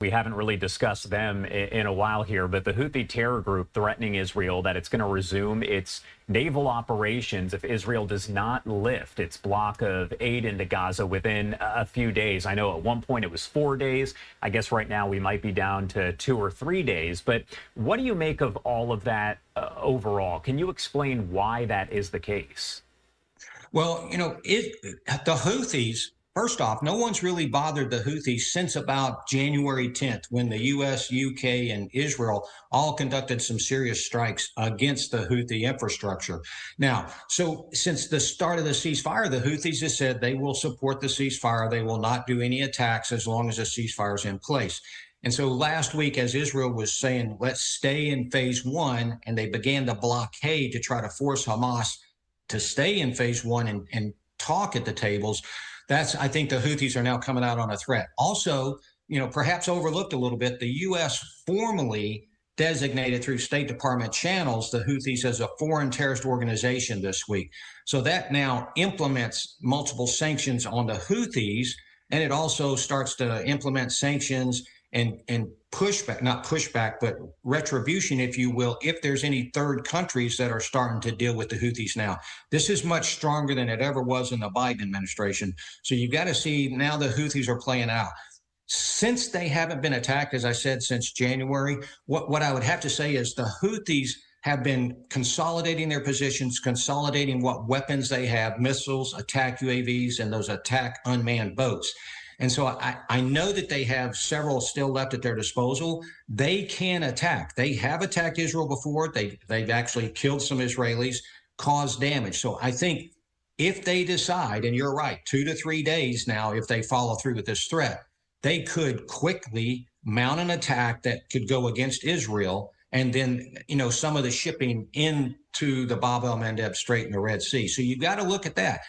We haven't really discussed them in a while here, but the Houthi terror group threatening Israel that it's going to resume its naval operations if Israel does not lift its block of aid into Gaza within a few days. I know at one point it was 4 days. I guess right now we might be down to 2 or 3 days. But what do you make of all of that overall? Can you explain why that is the case? Well, the Houthis, first off, no one's really bothered the Houthis since about January 10th, when the U.S., UK, and Israel all conducted some serious strikes against the Houthi infrastructure. Now, so since the start of the ceasefire, the Houthis have said they will support the ceasefire. They will not do any attacks as long as the ceasefire is in place. And so last week, as Israel was saying, let's stay in phase one, and they began the blockade to try to force Hamas to stay in phase one and talk at the tables. I think the Houthis are now coming out on a threat. Also, perhaps overlooked a little bit, the U.S. formally designated through State Department channels the Houthis as a foreign terrorist organization this week. So that now implements multiple sanctions on the Houthis, and it also starts to implement sanctions and pushback, not pushback, but retribution, if you will, if there's any third countries that are starting to deal with the Houthis now. This is much stronger than it ever was in the Biden administration. So you've got to see now the Houthis are playing out. Since they haven't been attacked, as I said, since January, what I would have to say is the Houthis have been consolidating their positions, consolidating what weapons they have, missiles, attack UAVs, and those attack unmanned boats. And so I know that they have several still left at their disposal. They can attack. They have attacked Israel before. They've actually killed some Israelis, caused damage. So I think if they decide, and you're right, 2 to 3 days now, if they follow through with this threat, they could quickly mount an attack that could go against Israel, and then, some of the shipping into the Bab el-Mandeb Strait and the Red Sea. So you've got to look at that.